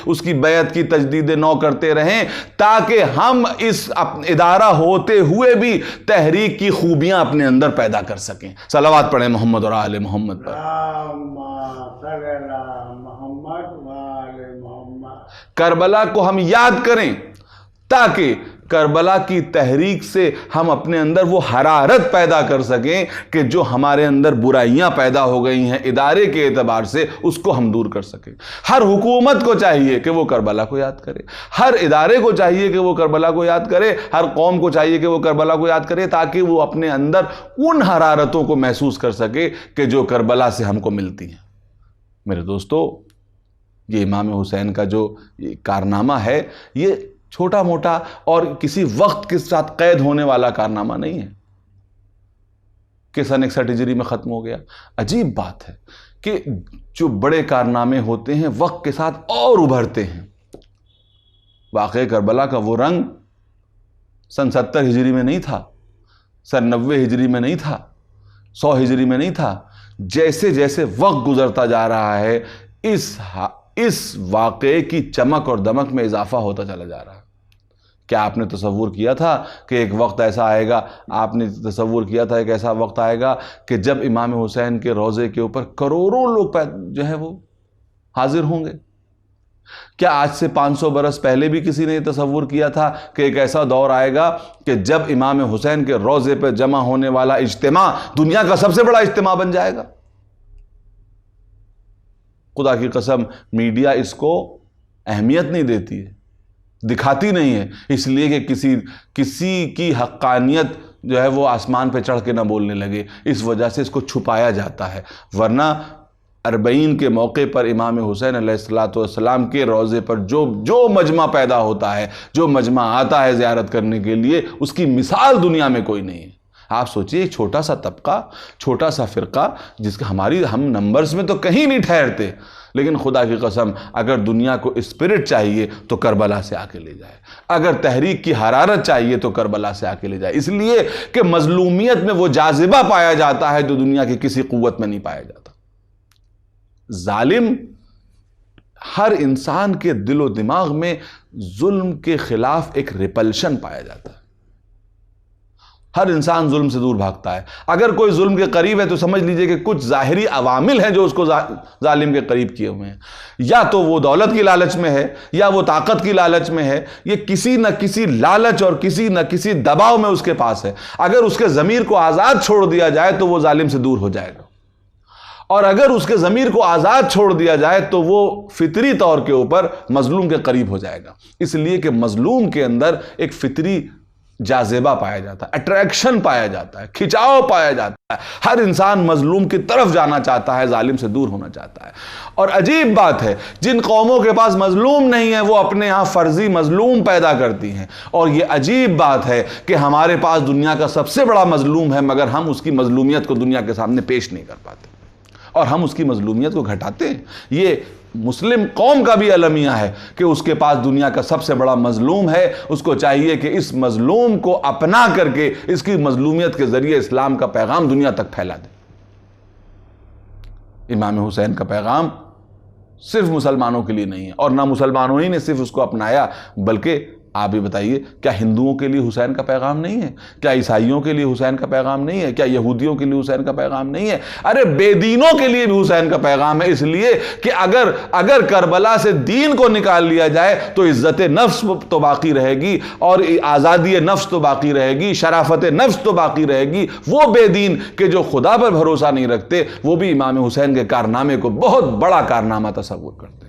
اس کی بیعت کی تجدید نو کرتے رہیں، تاکہ ہم اس ادارہ ہوتے ہوئے بھی تحریک کی خوبیاں اپنے اندر پیدا کر سکیں۔ صلوات پڑھیں محمد اور آل محمد پر۔ کربلا کو ہم یاد کریں تاکہ کربلا کی تحریک سے ہم اپنے اندر وہ حرارت پیدا کر سکیں کہ جو ہمارے اندر برائیاں پیدا ہو گئی ہیں ادارے کے اعتبار سے، اس کو ہم دور کر سکیں۔ ہر حکومت کو چاہیے کہ وہ کربلا کو یاد کرے، ہر ادارے کو چاہیے کہ وہ کربلا کو یاد کرے، ہر قوم کو چاہیے کہ وہ کربلا کو یاد کرے، تاکہ وہ اپنے اندر ان حرارتوں کو محسوس کر سکے کہ جو کربلا سے ہم کو ملتی ہیں۔ میرے دوستو، یہ امام حسین کا جو کارنامہ ہے، یہ چھوٹا موٹا اور کسی وقت کے ساتھ قید ہونے والا کارنامہ نہیں ہے کہ سن 61 ہجری میں ختم ہو گیا۔ عجیب بات ہے کہ جو بڑے کارنامے ہوتے ہیں وقت کے ساتھ اور ابھرتے ہیں۔ واقعہ کربلا کا وہ رنگ سن 70 ہجری میں نہیں تھا، سن 90 ہجری میں نہیں تھا، 100 ہجری میں نہیں تھا۔ جیسے جیسے وقت گزرتا جا رہا ہے، اس واقعے کی چمک اور دمک میں اضافہ ہوتا چلا جا رہا ہے۔ کیا آپ نے تصور کیا تھا کہ ایک وقت ایسا آئے گا؟ آپ نے تصور کیا تھا ایک ایسا وقت آئے گا کہ جب امام حسین کے روضے کے اوپر کروڑوں لوگ جو ہے وہ حاضر ہوں گے؟ کیا آج سے 500 برس پہلے بھی کسی نے تصور کیا تھا کہ ایک ایسا دور آئے گا کہ جب امام حسین کے روضے پہ جمع ہونے والا اجتماع دنیا کا سب سے بڑا اجتماع بن جائے گا؟ خدا کی قسم میڈیا اس کو اہمیت نہیں دیتی ہے، دکھاتی نہیں ہے، اس لیے کہ کسی کی حقانیت جو ہے وہ آسمان پہ چڑھ کے نہ بولنے لگے، اس وجہ سے اس کو چھپایا جاتا ہے۔ ورنہ 40 کے موقع پر امام حسین علیہ السلام کے روضے پر جو مجمع پیدا ہوتا ہے، جو مجمع آتا ہے زیارت کرنے کے لیے، اس کی مثال دنیا میں کوئی نہیں ہے۔ آپ سوچئے ایک چھوٹا سا طبقہ، چھوٹا سا فرقہ، جس کا ہم نمبرز میں تو کہیں نہیں ٹھہرتے، لیکن خدا کی قسم اگر دنیا کو اسپرٹ چاہیے تو کربلا سے آ کے لے جائے، اگر تحریک کی حرارت چاہیے تو کربلا سے آ کے لے جائے، اس لیے کہ مظلومیت میں وہ جاذبہ پایا جاتا ہے جو دنیا کی کسی قوت میں نہیں پایا جاتا۔ ظالم ہر انسان کے دل و دماغ میں ظلم کے خلاف ایک ریپلشن پایا جاتا ہے۔ ہر انسان ظلم سے دور بھاگتا ہے. اگر کوئی ظلم کے قریب ہے تو سمجھ لیجئے کہ کچھ ظاہری عوامل ہیں جو اس کو ظالم کے قریب کیے ہوئے ہیں. یا تو وہ دولت کی لالچ میں ہے, یا وہ طاقت کی لالچ میں ہے, یہ کسی نہ کسی لالچ اور کسی نہ کسی دباؤ میں اس کے پاس ہے. اگر اس کے ضمیر کو آزاد چھوڑ دیا جائے تو وہ ظالم سے دور ہو جائے گا, اور اگر اس کے ضمیر کو آزاد چھوڑ دیا جائے تو وہ فطری طور کے اوپر مظلوم کے قریب ہو جائے گا. اس لیے کہ مظلوم کے اندر ایک فطری جاذبہ پایا جاتا ہے, اٹریکشن پایا جاتا ہے, کھچاؤ پایا جاتا ہے. ہر انسان مظلوم کی طرف جانا چاہتا ہے, ظالم سے دور ہونا چاہتا ہے. اور عجیب بات ہے, جن قوموں کے پاس مظلوم نہیں ہے وہ اپنے ہاں فرضی مظلوم پیدا کرتی ہیں. اور یہ عجیب بات ہے کہ ہمارے پاس دنیا کا سب سے بڑا مظلوم ہے, مگر ہم اس کی مظلومیت کو دنیا کے سامنے پیش نہیں کر پاتے, اور ہم اس کی مظلومیت کو گھٹاتے ہیں. یہ مسلم قوم کا بھی المیہ ہے کہ اس کے پاس دنیا کا سب سے بڑا مظلوم ہے. اس کو چاہیے کہ اس مظلوم کو اپنا کر کے اس کی مظلومیت کے ذریعے اسلام کا پیغام دنیا تک پھیلا دے. امام حسین کا پیغام صرف مسلمانوں کے لیے نہیں ہے, اور نہ مسلمانوں ہی نے صرف اس کو اپنایا, بلکہ آپ یہ بتائیے, کیا ہندوؤں کے لیے حسین کا پیغام نہیں ہے؟ کیا عیسائیوں کے لیے حسین کا پیغام نہیں ہے؟ کیا یہودیوں کے لیے حسین کا پیغام نہیں ہے؟ ارے بے دینوں کے لیے بھی حسین کا پیغام ہے. اس لیے کہ اگر کربلا سے دین کو نکال لیا جائے تو عزت نفس تو باقی رہے گی, اور آزادی نفس تو باقی رہے گی, شرافت نفس تو باقی رہے گی. وہ بے دین کہ جو خدا پر بھروسہ نہیں رکھتے, وہ بھی امام حسین کے کارنامے کو بہت بڑا کارنامہ تصور کرتے ہیں.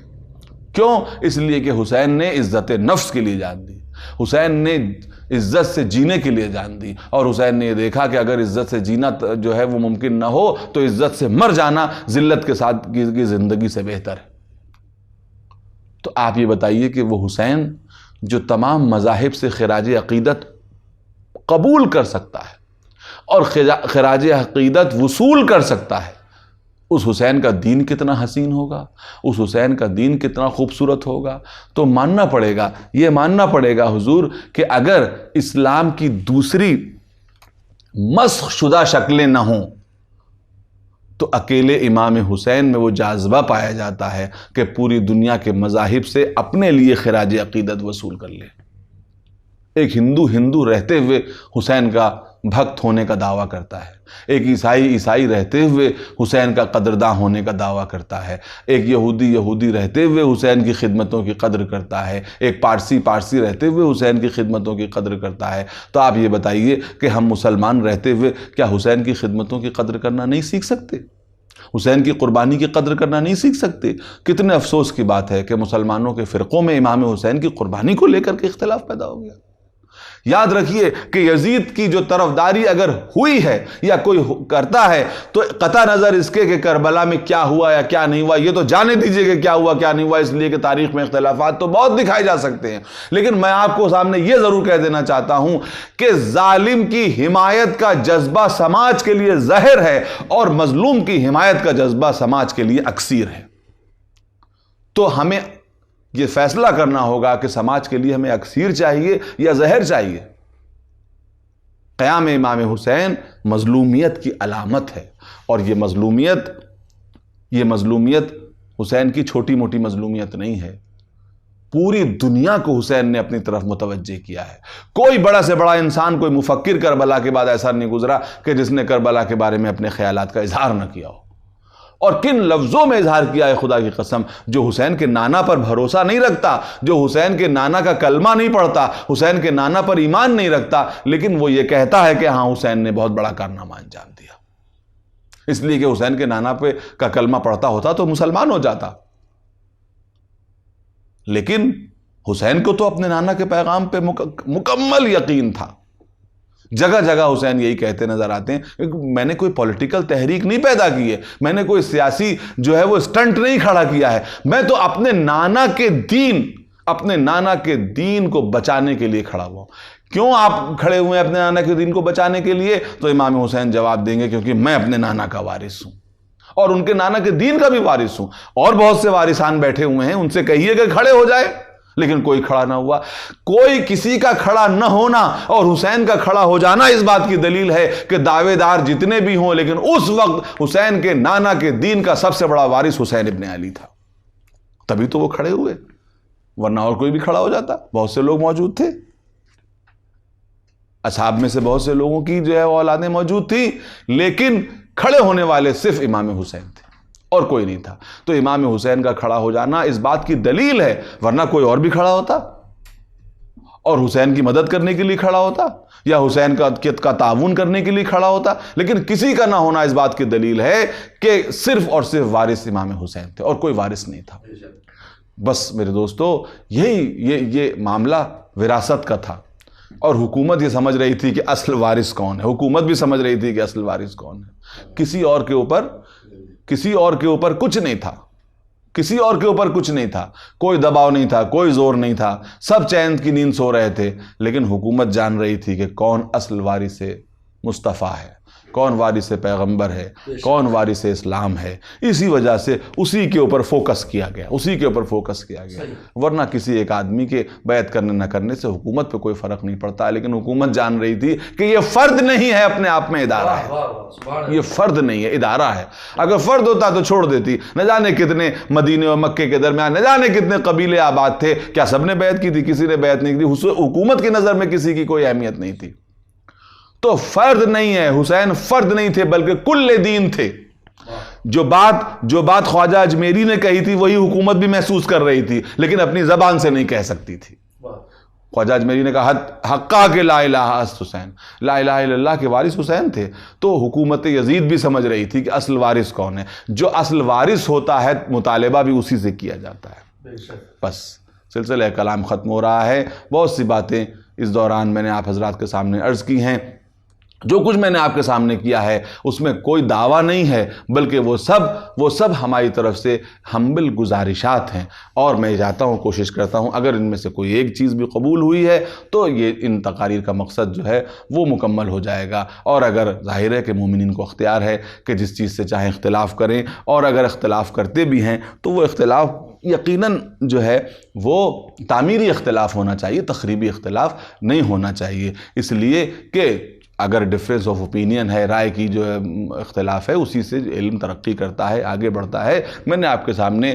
کیوں؟ اس لیے کہ حسین نے عزت نفس کے لیے جان دی, حسین نے عزت سے جینے کے لیے جان دی, اور حسین نے یہ دیکھا کہ اگر عزت سے جینا جو ہے وہ ممکن نہ ہو تو عزت سے مر جانا ذلت کے ساتھ کی زندگی سے بہتر ہے. تو آپ یہ بتائیے کہ وہ حسین جو تمام مذاہب سے خراج عقیدت قبول کر سکتا ہے اور خراج عقیدت وصول کر سکتا ہے, اس حسین کا دین کتنا حسین ہوگا, اس حسین کا دین کتنا خوبصورت ہوگا. تو ماننا پڑے گا, یہ ماننا پڑے گا حضور, کہ اگر اسلام کی دوسری مسخ شدہ شکلیں نہ ہوں تو اکیلے امام حسین میں وہ جاذبہ پایا جاتا ہے کہ پوری دنیا کے مذاہب سے اپنے لیے خراج عقیدت وصول کر لے. ایک ہندو رہتے ہوئے حسین کا بھکت ہونے کا دعویٰ کرتا ہے, ایک عیسائی رہتے ہوئے حسین کا قدرداں ہونے کا دعویٰ کرتا ہے, ایک یہودی رہتے ہوئے حسین کی خدمتوں کی قدر کرتا ہے, ایک پارسی رہتے ہوئے حسین کی خدمتوں کی قدر کرتا ہے. تو آپ یہ بتائیے کہ ہم مسلمان رہتے ہوئے کیا حسین کی خدمتوں کی قدر کرنا نہیں سیکھ سکتے؟ حسین کی قربانی کی قدر کرنا نہیں سیکھ سکتے؟ کتنے افسوس کی بات ہے کہ مسلمانوں کے فرقوں میں امام حسین کی قربانی کو لے کر کے اختلاف پیدا ہو گیا. یاد رکھیے کہ یزید کی جو طرفداری اگر ہوئی ہے یا کوئی کرتا ہے تو قطع نظر اس کے کہ کربلا میں کیا ہوا یا کیا نہیں ہوا, یہ تو جانے دیجئے کہ کیا ہوا کیا نہیں ہوا, اس لیے کہ تاریخ میں اختلافات تو بہت دکھائے جا سکتے ہیں. لیکن میں آپ کو سامنے یہ ضرور کہہ دینا چاہتا ہوں کہ ظالم کی حمایت کا جذبہ سماج کے لیے ظاہر ہے, اور مظلوم کی حمایت کا جذبہ سماج کے لیے اکثیر ہے. تو ہمیں یہ فیصلہ کرنا ہوگا کہ سماج کے لیے ہمیں اکثیر چاہیے یا زہر چاہیے. قیام امام حسین مظلومیت کی علامت ہے, اور یہ مظلومیت حسین کی چھوٹی موٹی مظلومیت نہیں ہے. پوری دنیا کو حسین نے اپنی طرف متوجہ کیا ہے. کوئی بڑا سے بڑا انسان, کوئی مفکر کربلا کے بعد ایسا نہیں گزرا کہ جس نے کربلا کے بارے میں اپنے خیالات کا اظہار نہ کیا ہو. اور کن لفظوں میں اظہار کیا ہے خدا کی قسم. جو حسین کے نانا پر بھروسہ نہیں رکھتا, جو حسین کے نانا کا کلمہ نہیں پڑھتا, حسین کے نانا پر ایمان نہیں رکھتا, لیکن وہ یہ کہتا ہے کہ ہاں حسین نے بہت بڑا کارنامہ انجام دیا, اس لیے کہ حسین کے نانا پہ کا کلمہ پڑھتا ہوتا تو مسلمان ہو جاتا. لیکن حسین کو تو اپنے نانا کے پیغام پہ مکمل یقین تھا. جگہ جگہ حسین یہی کہتے نظر آتے ہیں, میں نے کوئی پولیٹیکل تحریک نہیں پیدا کی ہے, میں نے کوئی سیاسی جو ہے وہ سٹنٹ نہیں کھڑا کیا ہے, میں تو اپنے نانا کے دین کو بچانے کے لیے کھڑا ہوا. کیوں آپ کھڑے ہوئے ہیں اپنے نانا کے دین کو بچانے کے لیے؟ تو امام حسین جواب دیں گے کیونکہ میں اپنے نانا کا وارث ہوں, اور ان کے نانا کے دین کا بھی وارث ہوں. اور بہت سے وارثان بیٹھے ہوئے ہیں, ان سے کہیے کہ کھڑے ہو جائے, لیکن کوئی کھڑا نہ ہوا. کوئی کسی کا کھڑا نہ ہونا اور حسین کا کھڑا ہو جانا اس بات کی دلیل ہے کہ دعوے دار جتنے بھی ہوں, لیکن اس وقت حسین کے نانا کے دین کا سب سے بڑا وارث حسین ابن علی تھا, تبھی تو وہ کھڑے ہوئے, ورنہ اور کوئی بھی کھڑا ہو جاتا. بہت سے لوگ موجود تھے. اصحاب میں سے بہت سے لوگوں کی جو ہے وہ اولادیں موجود تھیں، لیکن کھڑے ہونے والے صرف امام حسین تھے اور کوئی نہیں تھا۔ تو امام حسین کا کھڑا ہو جانا اس بات کی دلیل ہے، ورنہ کوئی اور بھی کھڑا ہوتا اور حسین کی مدد کرنے کے لیے کھڑا ہوتا یا حسین کا تعاون کرنے کے لیے کھڑا ہوتا، لیکن کسی کا نہ ہونا اس بات کی دلیل ہے کہ صرف اور صرف وارث امام حسین تھے اور کوئی وارث نہیں تھا۔ بس میرے دوستو، یہ معاملہ وراثت کا تھا، اور حکومت یہ سمجھ رہی تھی کہ اصل وارث کون ہے، حکومت بھی سمجھ رہی تھی کہ اصل وارث کون ہے۔ کسی اور کے اوپر کچھ نہیں تھا، کسی اور کے اوپر کچھ نہیں تھا، کوئی دباؤ نہیں تھا، کوئی زور نہیں تھا، سب چین کی نیند سو رہے تھے، لیکن حکومت جان رہی تھی کہ کون اصل وارث مصطفیٰ ہے، کون وارث پیغمبر ہے، کون وارث اسلام ہے۔ اسی وجہ سے اسی کے اوپر فوکس کیا گیا، ورنہ کسی ایک آدمی کے بیعت کرنے نہ کرنے سے حکومت پہ کوئی فرق نہیں پڑتا ہے، لیکن حکومت جان رہی تھی کہ یہ فرد نہیں ہے، اپنے آپ میں ادارہ ہے، یہ فرد نہیں ہے، ادارہ ہے۔ اگر فرد ہوتا تو چھوڑ دیتی، نہ جانے کتنے مدینے اور مکے کے درمیان نہ جانے کتنے قبیلے آباد تھے، کیا سب نے بیعت کی تھی؟ کسی نے بیعت نہیں کی تھی، حکومت کی نظر میں کسی کی کوئی اہمیت نہیں تھی۔ تو فرد نہیں ہے، حسین فرد نہیں تھے بلکہ کل دین تھے۔ جو بات خواجہ اجمیری نے کہی تھی وہی حکومت بھی محسوس کر رہی تھی، لیکن اپنی زبان سے نہیں کہہ سکتی تھی۔ خواجہ اجمیری نے کہا حقا کہ لا الہ الا حسین، لا الہ الا اللہ کے وارث حسین تھے، تو حکومت یزید بھی سمجھ رہی تھی کہ اصل وارث کون ہے۔ جو اصل وارث ہوتا ہے مطالبہ بھی اسی سے کیا جاتا ہے۔ بس سلسلہ کلام ختم ہو رہا ہے، بہت سی باتیں اس دوران میں نے آپ حضرات کے سامنے عرض کی ہیں۔ جو کچھ میں نے آپ کے سامنے کیا ہے اس میں کوئی دعویٰ نہیں ہے، بلکہ وہ سب ہماری طرف سے ہمبل گزارشات ہیں، اور میں چاہتا ہوں، کوشش کرتا ہوں، اگر ان میں سے کوئی ایک چیز بھی قبول ہوئی ہے تو یہ ان تقاریر کا مقصد جو ہے وہ مکمل ہو جائے گا۔ اور اگر ظاہر ہے کہ مومنین کو اختیار ہے کہ جس چیز سے چاہیں اختلاف کریں، اور اگر اختلاف کرتے بھی ہیں تو وہ اختلاف یقیناً جو ہے وہ تعمیری اختلاف ہونا چاہیے، تخریبی اختلاف نہیں ہونا چاہیے، اس لیے کہ اگر ڈفرینس آف اوپینین ہے، رائے کی جو اختلاف ہے، اسی سے علم ترقی کرتا ہے، آگے بڑھتا ہے۔ میں نے آپ کے سامنے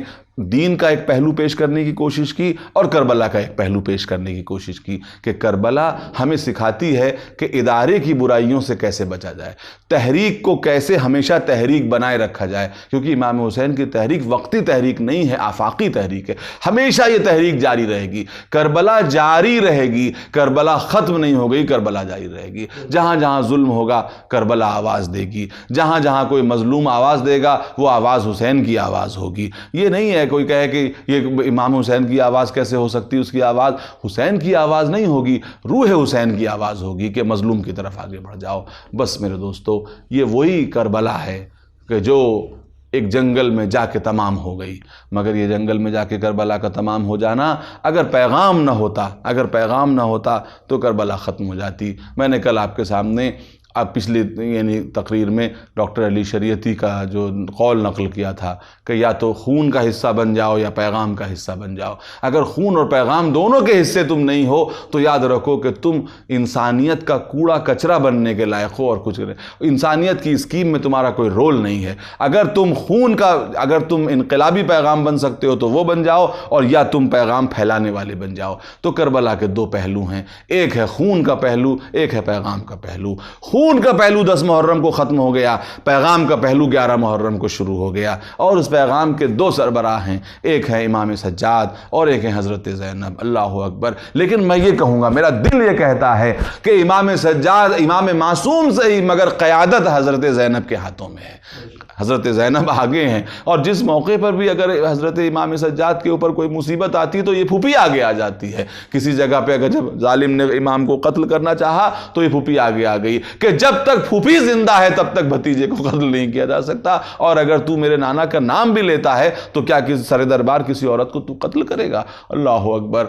دین کا ایک پہلو پیش کرنے کی کوشش کی اور کربلا کا ایک پہلو پیش کرنے کی کوشش کی کہ کربلا ہمیں سکھاتی ہے کہ ادارے کی برائیوں سے کیسے بچا جائے، تحریک کو کیسے ہمیشہ تحریک بنائے رکھا جائے، کیونکہ امام حسین کی تحریک وقتی تحریک نہیں ہے، آفاقی تحریک ہے، ہمیشہ یہ تحریک جاری رہے گی، کربلا جاری رہے گی، کربلا ختم نہیں ہو گئی، کربلا جاری رہے گی۔ جہاں جہاں ظلم ہوگا کربلا آواز دے گی، جہاں جہاں کوئی مظلوم آواز دے گا وہ آواز حسین کی آواز ہوگی۔ یہ نہیں ہے کوئی کہے کہ یہ امام حسین کی آواز کیسے ہو سکتی، اس کی آواز حسین کی آواز نہیں ہوگی، روح حسین کی آواز ہوگی کہ مظلوم کی طرف آگے بڑھ جاؤ۔ بس میرے دوستو، یہ وہی کربلا ہے کہ جو ایک جنگل میں جا کے تمام ہو گئی، مگر یہ جنگل میں جا کے کربلا کا تمام ہو جانا اگر پیغام نہ ہوتا تو کربلا ختم ہو جاتی۔ میں نے کل آپ کے سامنے پچھلی تقریر میں ڈاکٹر علی شریعتی کا جو قول نقل کیا تھا کہ یا تو خون کا حصہ بن جاؤ یا پیغام کا حصہ بن جاؤ۔ اگر خون اور پیغام دونوں کے حصے تم نہیں ہو تو یاد رکھو کہ تم انسانیت کا کوڑا کچرا بننے کے لائق ہو اور کچھ انسانیت کی اسکیم میں تمہارا کوئی رول نہیں ہے۔ اگر تم انقلابی پیغام بن سکتے ہو تو وہ بن جاؤ، اور یا تم پیغام پھیلانے والے بن جاؤ۔ تو کربلا کے دو پہلو ہیں، ایک ہے خون کا پہلو، ایک ہے پیغام کا پہلو۔ خون کا پہلو 10 محرم کو ختم ہو گیا، پیغام کا پہلو 11 محرم کو شروع ہو گیا، اور اس پیغام کے دو سربراہ ہیں، ایک ہے امام سجاد اور ایک ہے حضرت زینب۔ اللہ اکبر۔ لیکن میں یہ کہوں گا، میرا دل یہ کہتا ہے کہ امام سجاد امام معصوم سے ہی، مگر قیادت حضرت زینب کے ہاتھوں میں ہے۔ حضرت زینب آگے ہیں، اور جس موقع پر بھی اگر حضرت امام سجاد کے اوپر کوئی مصیبت آتی تو یہ پھوپھی آگے آ جاتی ہے۔ کسی جگہ پہ اگر جب ظالم نے امام کو قتل کرنا چاہا تو یہ پھوپھی آگے آ گئی کہ جب تک پھوپھی زندہ ہے تب تک بھتیجے کو قتل نہیں کیا جا سکتا، اور اگر تو میرے نانا کا نام بھی لیتا ہے تو کیا کسی سر دربار کسی عورت کو تو قتل کرے گا؟ اللہ اکبر۔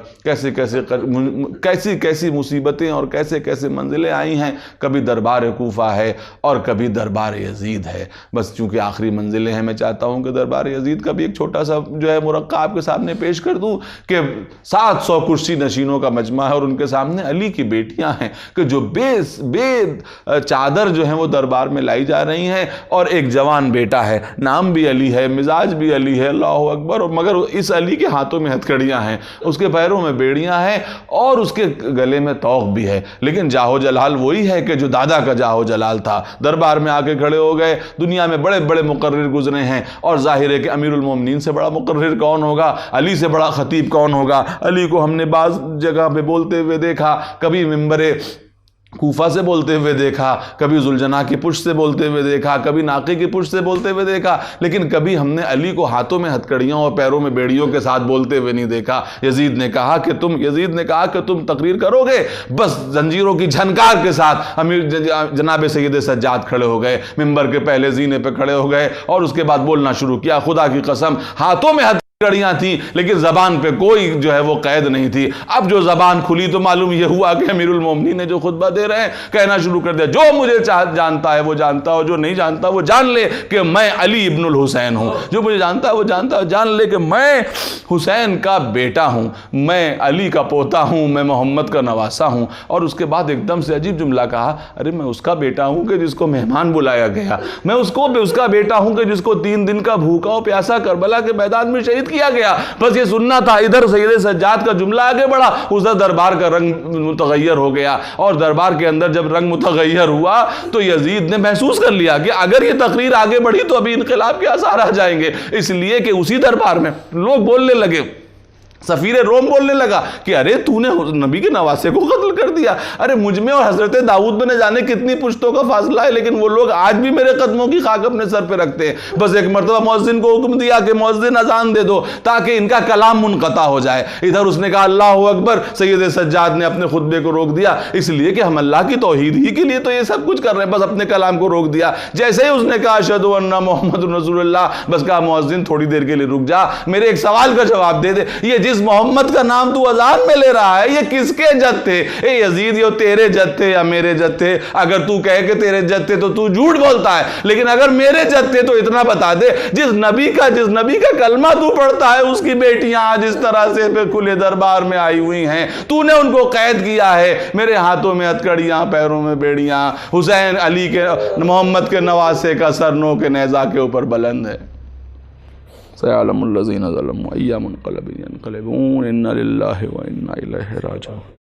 کیسی مصیبتیں اور کیسے منزلیں آئی ہیں۔ کبھی دربار کوفہ ہے اور کبھی دربار یزید ہے۔ بس چونکہ آخری منزلیں ہیں، میں چاہتا ہوں کہ دربار یزید کا بھی ایک چھوٹا سا جو ہے مرقع آپ کے سامنے پیش کر دوں کہ 700 کرسی نشینوں کا مجمع ہے، اور ان کے سامنے علی کی بیٹیاں ہیں کہ جو بے چادر جو ہیں وہ دربار میں لائی جا رہی ہیں، اور ایک جوان بیٹا ہے، نام بھی علی ہے، مزاج بھی علی ہے، اللہ اکبر، اور مگر اس علی کے ہاتھوں میں ہتھکڑیاں ہیں، اس کے پیروں میں بیڑیاں ہیں، اور اس کے گلے میں طوق بھی ہے، لیکن جاہو جلال وہی ہے کہ جو دادا کا جاہو جلال تھا۔ دربار میں آ کے کھڑے ہو گئے۔ دنیا میں بڑے بڑے مقرر گزرے ہیں، اور ظاہر ہے کہ امیر المومنین سے بڑا مقرر کون ہوگا، علی سے بڑا خطیب کون ہوگا۔ علی کو ہم نے بعض جگہ پہ بولتے ہوئے دیکھا، کبھی منبر کوفہ سے بولتے ہوئے دیکھا، کبھی ذوالجناح کی پشت سے بولتے ہوئے دیکھا، کبھی ناقے کی پشت سے بولتے ہوئے دیکھا، لیکن کبھی ہم نے علی کو ہاتھوں میں ہتھکڑیوں اور پیروں میں بیڑیوں کے ساتھ بولتے ہوئے نہیں دیکھا۔ یزید نے کہا کہ تم تقریر کرو گے، بس زنجیروں کی جھنکار کے ساتھ امیر جناب سید سجاد کھڑے ہو گئے، منبر کے پہلے زینے پہ کھڑے ہو گئے، اور اس کے بعد بولنا شروع کیا۔ خدا کی قسم ہاتھوں میں کڑیاں تھیں، لیکن زبان پہ کوئی جو ہے وہ قید نہیں تھی۔ اب جو زبان کھلی تو معلوم یہ ہوا کہ امیر المومنین نے جو خطبہ دے رہے ہیں کہنا شروع کر دیا، جو مجھے جانتا ہے وہ جانتا ہے، جو نہیں جانتا وہ جان لے کہ میں علی ابن الحسین ہوں، جو مجھے جانتا ہے وہ جانتا ہے، جان لے کہ میں حسین کا بیٹا ہوں، میں علی کا پوتا ہوں، میں محمد کا نواسا ہوں۔ اور اس کے بعد ایک دم سے عجیب جملہ کہا، ارے میں اس کا بیٹا ہوں کہ جس کو مہمان بلایا گیا، میں اس کا بیٹا ہوں کہ جس کو 3 دن کا بھوکا و پیاسا کربلا کے میدان میں شہید کیا گیا۔ بس یہ سننا تھا۔ ادھر سید سجاد کا جملہ آگے بڑھا، ادھر دربار کا رنگ متغیر ہو گیا، اور دربار کے اندر جب رنگ متغیر ہوا تو یزید نے محسوس کر لیا کہ اگر یہ تقریر آگے بڑھی تو ابھی انقلاب کے آثار آ جائیں گے، اس لیے کہ اسی دربار میں لوگ بولنے لگے، سفیر روم بولنے لگا کہ ارے تو نے نبی کے نواسے کو قتل کر دیا، ارے مجھ میں اور حضرت داؤد میں نہ جانے کتنی پشتوں کا فاصلہ ہے، لیکن وہ لوگ آج بھی میرے قدموں کی خاک اپنے سر پہ رکھتے ہیں۔ بس ایک مرتبہ مؤذن کو حکم دیا کہ مؤذن اذان دے دو تاکہ ان کا کلام منقطع ہو جائے۔ ادھر اس نے کہا اللہ اکبر، سید سجاد نے اپنے خطبے کو روک دیا، اس لیے کہ ہم اللہ کی توحید ہی کے لیے تو یہ سب کچھ کر رہے ہیں، بس اپنے کلام کو روک دیا۔ جیسے ہی اس نے کہا اشہد ان محمد رسول اللہ، بس کہا مؤذن تھوڑی دیر کے لیے رک جا، میرے ایک سوال کا جواب دے دے، یہ جس محمد کا نام تو اذان میں لے رہا ہے یہ کس کے جد تھے؟ اے یزید، یہ تیرے جد تھے یا میرے جد تھے؟ اگر تو کہے کہ تیرے جد تھے تو تو جھوٹ بولتا ہے، لیکن اگر میرے جد تھے تو اتنا بتا دے، جس نبی کا کلمہ تو پڑھتا ہے اس کی بیٹیاں آج اس طرح سے پہ کھلے دربار میں آئی ہوئی ہیں، تو نے ان کو قید کیا ہے، میرے ہاتھوں میں ہتھکڑیاں، پیروں میں بیڑیاں، حسین علی کے محمد کے نواسے کا سر نو کے نیزہ کے اوپر بلند ہے۔ سيعلم الذين ظلموا أي منقلب ينقلبون إنا لله وإنا إليه راجعون۔